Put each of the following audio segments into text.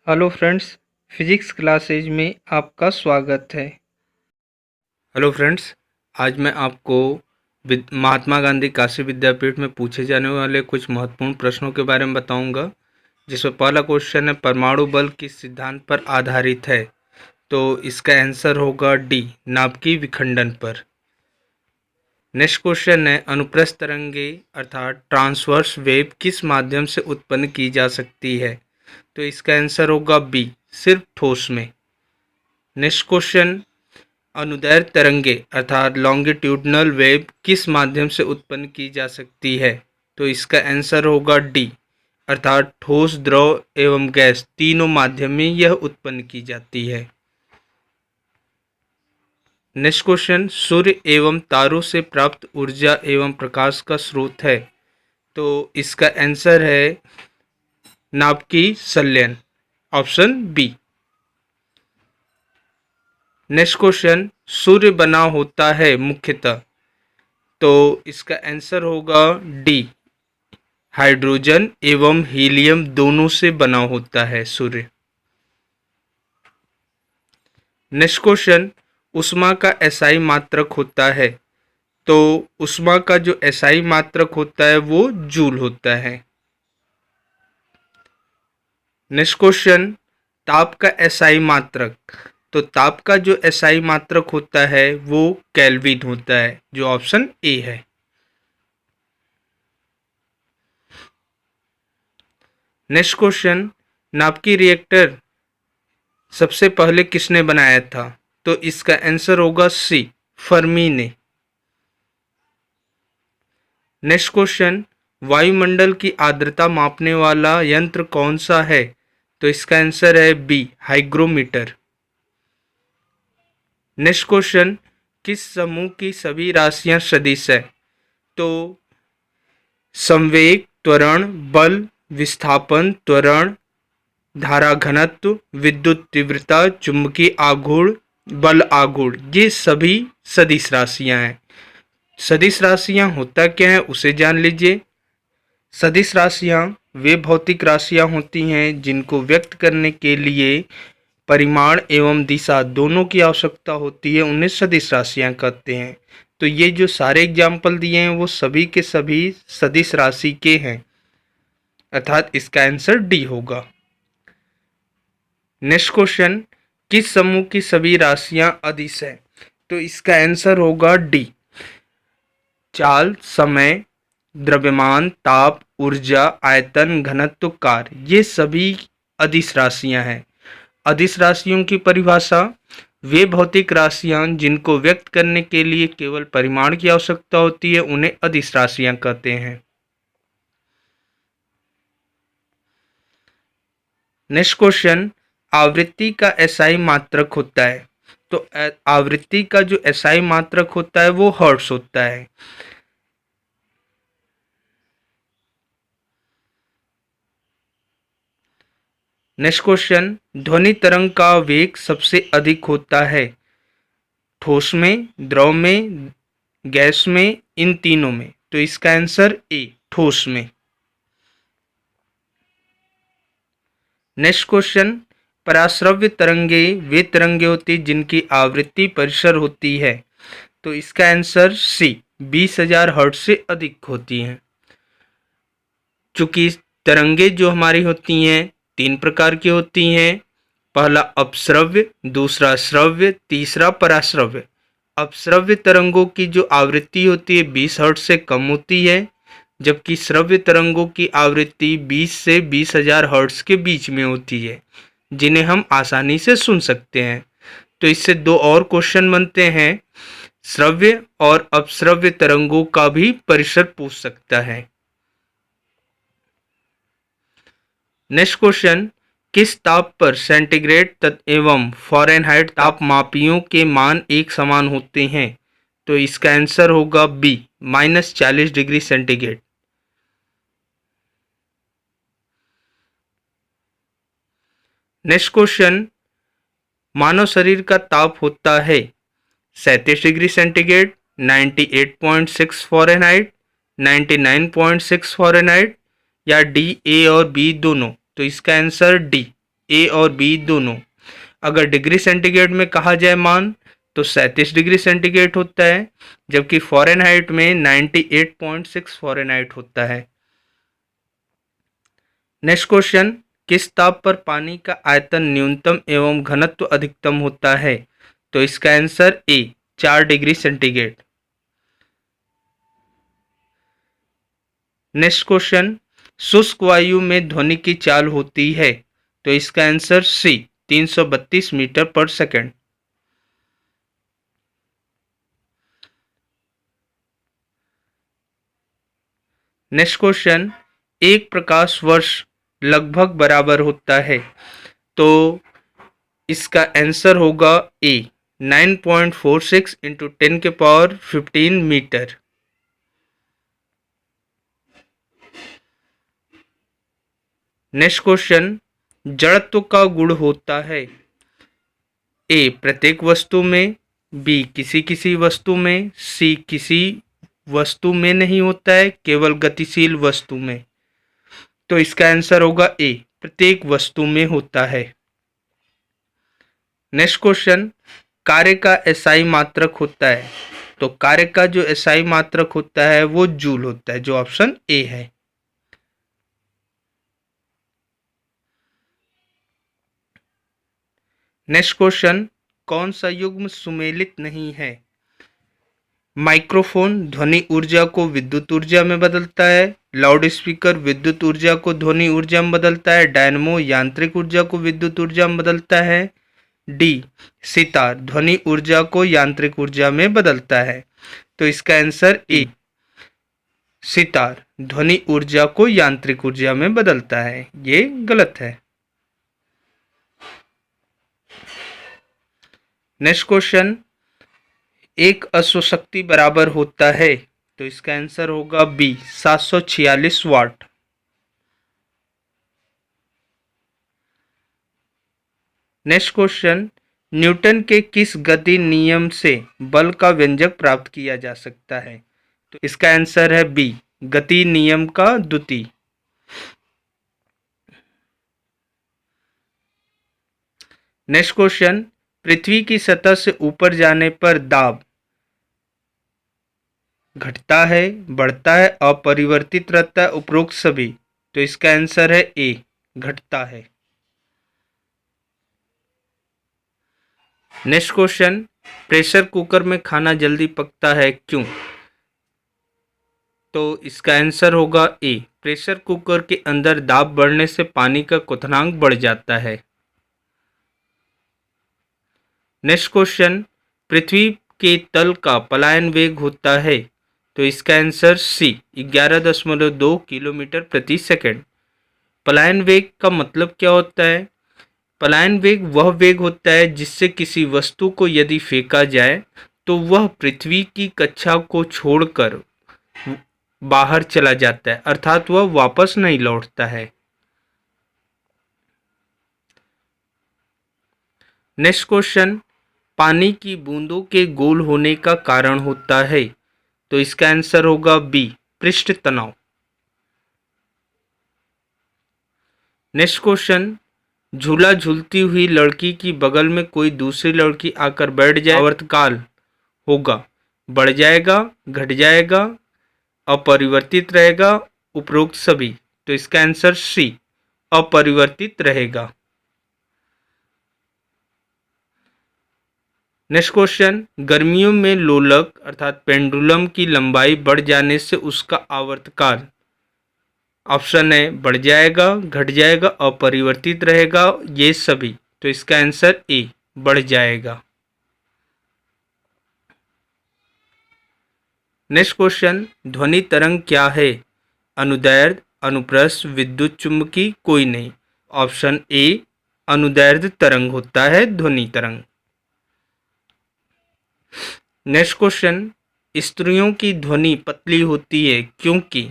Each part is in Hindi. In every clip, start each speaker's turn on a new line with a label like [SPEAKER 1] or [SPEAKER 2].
[SPEAKER 1] हेलो फ्रेंड्स, फिजिक्स क्लासेज में आपका स्वागत है। हेलो फ्रेंड्स, आज मैं आपको महात्मा गांधी काशी विद्यापीठ में पूछे जाने वाले कुछ महत्वपूर्ण प्रश्नों के बारे में बताऊंगा। जिसमें पहला क्वेश्चन है, परमाणु बल किस सिद्धांत पर आधारित है? तो इसका आंसर होगा डी, नाभिकीय विखंडन पर। नेक्स्ट क्वेश्चन है, अनुप्रस्थ तरंगे अर्थात ट्रांसवर्स वेव किस माध्यम से उत्पन्न की जा सकती है? तो इसका आंसर होगा बी, सिर्फ ठोस में। नेक्स्ट क्वेश्चन, अनुदैर्घ्य तरंगे अर्थात लॉन्गिट्यूडनल वेव किस माध्यम से उत्पन्न की जा सकती है? तो इसका आंसर होगा डी, अर्थात ठोस, द्रव एवं गैस तीनों माध्यम में यह उत्पन्न की जाती है। नेक्स्ट क्वेश्चन, सूर्य एवं तारों से प्राप्त ऊर्जा एवं प्रकाश का स्रोत है? तो इसका आंसर है नाभिकीय संलयन, ऑप्शन बी। नेक्स्ट क्वेश्चन, सूर्य बना होता है मुख्यतः? तो इसका आंसर होगा डी, हाइड्रोजन एवं हीलियम दोनों से बना होता है सूर्य। नेक्स्ट क्वेश्चन, ऊष्मा का एसआई मात्रक होता है? तो ऊष्मा का जो एसआई मात्रक होता है वो जूल होता है। नेक्स्ट क्वेश्चन, ताप का एसआई मात्रक? तो ताप का जो एसआई मात्रक होता है वो केल्विन होता है, जो ऑप्शन ए है। नेक्स्ट क्वेश्चन, नाभिकीय रिएक्टर सबसे पहले किसने बनाया था? तो इसका आंसर होगा सी, फर्मी ने। नेक्स्ट क्वेश्चन, वायुमंडल की आर्द्रता मापने वाला यंत्र कौन सा है? तो इसका आंसर है बी, हाइग्रोमीटर। नेक्स्ट क्वेश्चन, किस समूह की सभी राशियां सदिश है? तो संवेग, त्वरण, बल, विस्थापन, त्वरण, धारा घनत्व, विद्युत तीव्रता, चुंबकीय आघूर्ण, बल आघूर्ण, ये सभी सदिश राशियां हैं। सदिश राशियां होता क्या है उसे जान लीजिए। सदिश राशियां वे भौतिक राशियां होती हैं जिनको व्यक्त करने के लिए परिमाण एवं दिशा दोनों की आवश्यकता होती है, उन्हें सदिश राशियां कहते हैं। तो ये जो सारे एग्जाम्पल दिए हैं वो सभी के सभी सदिश राशि के हैं, अर्थात इसका आंसर डी होगा। नेक्स्ट क्वेश्चन, किस समूह की सभी राशियां अदिश है? तो इसका आंसर होगा डी, चाल, समय, द्रव्यमान, ताप, ऊर्जा, आयतन, घनत्व, कार्य, ये सभी अदिश राशियां हैं। अदिश राशियों की परिभाषा, वे भौतिक राशियां जिनको व्यक्त करने के लिए केवल परिमाण की आवश्यकता होती है, उन्हें अदिश राशियां कहते हैं। नेक्स्ट क्वेश्चन, आवृत्ति का एसआई मात्रक होता है? तो आवृत्ति का जो एसआई मात्रक होता है वो हर्ट्ज होता है। नेक्स्ट क्वेश्चन, ध्वनि तरंग का वेग सबसे अधिक होता है? ठोस में, द्रव में, गैस में, इन तीनों में? तो इसका आंसर ए, ठोस में। नेक्स्ट क्वेश्चन, पराश्रव्य तरंगे वे तरंगे होती जिनकी आवृत्ति परिसर होती है? तो इसका आंसर सी, 20,000 हर्ट्ज से अधिक होती हैं। चूंकि तरंगे जो हमारी होती हैं तीन प्रकार की होती हैं, पहला अपश्रव्य, दूसरा श्रव्य, तीसरा पराश्रव्य। अपश्रव्य तरंगों की जो आवृत्ति होती है 20 हर्ट्ज से कम होती है, जबकि श्रव्य तरंगों की आवृत्ति 20 से 20,000 हर्ट्ज के बीच में होती है, जिन्हें हम आसानी से सुन सकते हैं। तो इससे दो और क्वेश्चन बनते हैं, श्रव्य और अपश्रव्य तरंगों का भी परिसर पूछ सकता है। नेक्स्ट क्वेश्चन, किस ताप पर सेंटीग्रेड एवं फ़ारेनहाइट तापमापियों के मान एक समान होते हैं? तो इसका आंसर होगा B, -40 degree centigrade. Next question, मानव शरीर का ताप होता है 37 डिग्री सेंटीग्रेड, 98.6 फ़ारेनहाइट, 99.6 फ़ारेनहाइट, या डी, ए और बी दोनों? तो इसका आंसर डी, ए और बी दोनों। अगर डिग्री सेंटीग्रेड में कहा जाए मान तो 37 डिग्री सेंटीग्रेड होता है, जबकि फ़ारेनहाइट में 98.6 फ़ारेनहाइट होता है। नेक्स्ट क्वेश्चन, किस ताप पर पानी का आयतन न्यूनतम एवं घनत्व अधिकतम होता है? तो इसका answer A 4 degree centigrade. Next question, शुष्क वायु में ध्वनि की चाल होती है? तो इसका आंसर सी 332 मीटर पर सेकंड। नेक्स्ट क्वेश्चन, एक प्रकाश वर्ष लगभग बराबर होता है? तो इसका आंसर होगा ए 9.46 इंटू 10 के पावर 15 मीटर। नेक्स्ट क्वेश्चन, जड़त्व का गुण होता है? ए प्रत्येक वस्तु में, बी किसी किसी वस्तु में, सी किसी वस्तु में नहीं होता है, केवल गतिशील वस्तु में। तो इसका आंसर होगा ए प्रत्येक वस्तु में होता है। नेक्स्ट क्वेश्चन, कार्य का एसआई मात्रक होता है? तो कार्य का जो एसआई मात्रक होता है वो जूल होता है, जो ऑप्शन ए है। नेक्स्ट क्वेश्चन, कौन सा युग्म सुमेलित नहीं है? माइक्रोफोन ध्वनि ऊर्जा को विद्युत ऊर्जा में बदलता है, लाउड स्पीकर विद्युत ऊर्जा को ध्वनि ऊर्जा में बदलता है, डायनमो यांत्रिक ऊर्जा को विद्युत ऊर्जा में बदलता है, डी सितार ध्वनि ऊर्जा को यांत्रिक ऊर्जा में बदलता है। तो इसका आंसर ए सितार ध्वनि ऊर्जा को यांत्रिक ऊर्जा में बदलता है, ये गलत है। नेक्स्ट क्वेश्चन, एक अश्वशक्ति बराबर होता है? तो इसका आंसर होगा बी 746 वाट। नेक्स्ट क्वेश्चन, न्यूटन के किस गति नियम से बल का व्यंजक प्राप्त किया जा सकता है? तो इसका आंसर है बी गति नियम का द्वितीय। नेक्स्ट क्वेश्चन, पृथ्वी की सतह से ऊपर जाने पर दाब घटता है, बढ़ता है, अपरिवर्तित रहता है, उपरोक्त सभी? तो इसका आंसर है ए घटता है। नेक्स्ट क्वेश्चन, प्रेशर कुकर में खाना जल्दी पकता है क्यों? तो इसका आंसर होगा ए प्रेशर कुकर के अंदर दाब बढ़ने से पानी का क्वथनांक बढ़ जाता है। नेक्स्ट क्वेश्चन, पृथ्वी के तल का पलायन वेग होता है? तो इसका आंसर सी 11.2 किलोमीटर प्रति सेकंड। पलायन वेग का मतलब क्या होता है? पलायन वेग वह वेग होता है जिससे किसी वस्तु को यदि फेंका जाए तो वह पृथ्वी की कक्षा को छोड़कर बाहर चला जाता है, अर्थात वह वापस नहीं लौटता है। नेक्स्ट क्वेश्चन, पानी की बूंदों के गोल होने का कारण होता है? तो इसका आंसर होगा बी पृष्ठ तनाव। नेक्स्ट क्वेश्चन, झूला झूलती हुई लड़की की बगल में कोई दूसरी लड़की आकर बैठ जाए, आवर्तकाल होगा, बढ़ जाएगा, घट जाएगा, अपरिवर्तित रहेगा, उपरोक्त सभी? तो इसका आंसर सी अपरिवर्तित रहेगा। नेक्स्ट क्वेश्चन, गर्मियों में लोलक अर्थात पेंडुलम की लंबाई बढ़ जाने से उसका आवर्तकाल, ऑप्शन है बढ़ जाएगा, घट जाएगा, अपरिवर्तित रहेगा, ये सभी? तो इसका आंसर ए बढ़ जाएगा। नेक्स्ट क्वेश्चन, ध्वनि तरंग क्या है? अनुदैर्ध्य, अनुप्रस्थ, विद्युत चुम्बकी, कोई नहीं? ऑप्शन ए अनुदैर्ध्य तरंग होता है ध्वनि तरंग। नेक्स्ट क्वेश्चन, स्त्रियों की ध्वनि पतली होती है क्योंकि?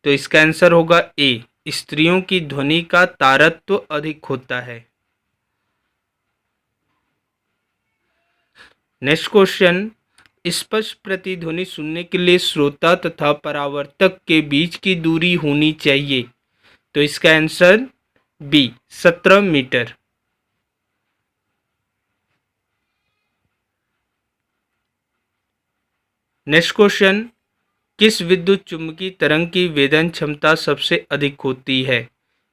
[SPEAKER 1] तो इसका आंसर होगा ए स्त्रियों की ध्वनि का तारत्व अधिक होता है। नेक्स्ट क्वेश्चन, स्पष्ट प्रतिध्वनि सुनने के लिए श्रोता तथा परावर्तक के बीच की दूरी होनी चाहिए? तो इसका answer B 17 metre. Next question, किस विद्युत चुम्बकीय तरंग की वेदन क्षमता सबसे अधिक होती है?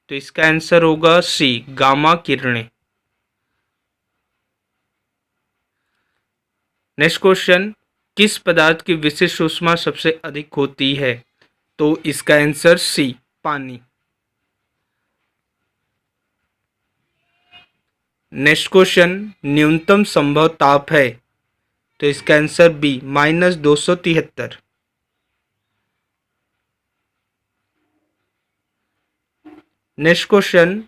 [SPEAKER 1] तो इसका आंसर होगा सी गामा किरणें। नेक्स्ट क्वेश्चन, किस पदार्थ की विशिष्ट ऊष्मा सबसे अधिक होती है? तो इसका आंसर सी पानी। नेक्स्ट क्वेश्चन, न्यूनतम संभव ताप है? तो इसका आंसर बी -273। नेक्स्ट क्वेश्चन,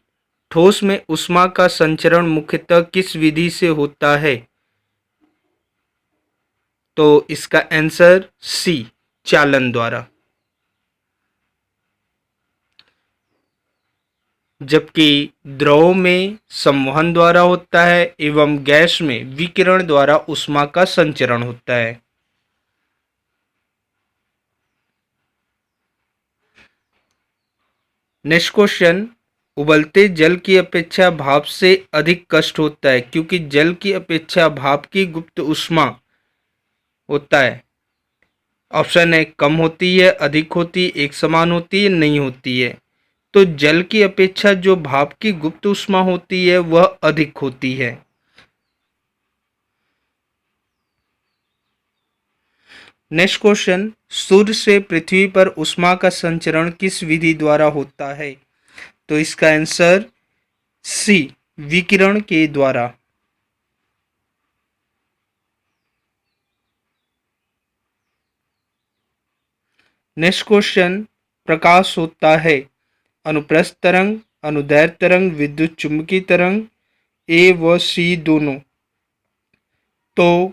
[SPEAKER 1] ठोस में ऊष्मा का संचरण मुख्यतः किस विधि से होता है? तो इसका आंसर सी चालन द्वारा। जबकि द्रव में संवहन द्वारा होता है एवं गैस में विकिरण द्वारा ऊष्मा का संचरण होता है। नेक्स्ट क्वेश्चन, उबलते जल की अपेक्षा भाप से अधिक कष्ट होता है क्योंकि जल की अपेक्षा भाप की गुप्त ऊष्मा होता है। ऑप्शन है कम होती है, अधिक होती है, एक समान होती है, नहीं होती है। तो जल की अपेक्षा जो भाप की गुप्त ऊष्मा होती है वह अधिक होती है। नेक्स्ट क्वेश्चन, सूर्य से पृथ्वी पर ऊष्मा का संचरण किस विधि द्वारा होता है? तो इसका आंसर सी विकिरण के द्वारा। नेक्स्ट क्वेश्चन, प्रकाश होता है अनुप्रस्थ तरंग, अनुदैर्ध्य तरंग, विद्युत चुम्बकीय तरंग, ए व सी दोनों। तो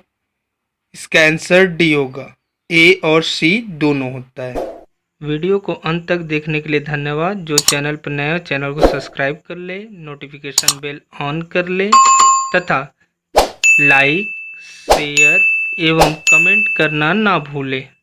[SPEAKER 1] इसका आंसर डी होगा, ए और सी दोनों होता है। वीडियो को अंत तक देखने के लिए धन्यवाद। जो चैनल पर नया है चैनल को सब्सक्राइब कर ले, नोटिफिकेशन बेल ऑन कर ले तथा लाइक, शेयर एवं कमेंट करना ना भूले।